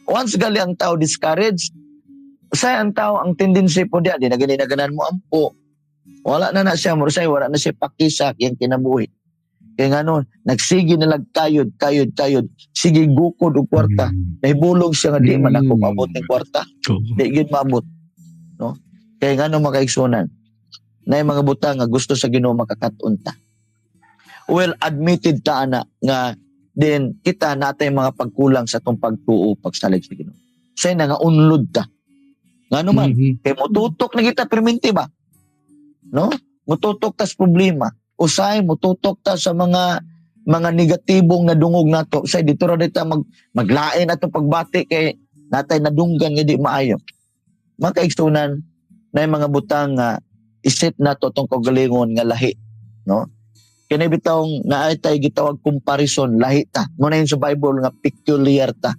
Once gali ang tao discouraged, say ang tao ang tendency po diya, di na ganan mo ampo. Wala na siya, Morsay, wala na siya pakisak yung kinabuhi. Kaya nga nun, nagsigi na kayod. Sige, gukod o kwarta. Nahibulog siya nga, di man ako maabot ng kwarta. Di yun maabot. No? Kaya nga nun makaigsunan, na yung mga butang nga gusto sa Ginoo makakatunta. Well, admitted ta na nga din kita natin mga pagkulang sa itong pagtuo, pagsalig sa Ginoo. Say na nga unlod ta. Nga naman, kaya mututok na kita perminti ba? No? Mututok ta sa problema. Usay, mututok ta sa mga negatibong nadungog nato. Usay, dito ra dito maglain ato pagbati kay natay nadunggan nga di maayo. Makaigsunan na yung mga butang isit nato itong kagalingon nga lahi. No? Kaya bitawng naay tayo gitawag comparison, lahi ta. Muna yun sa Bible nga peculiar ta.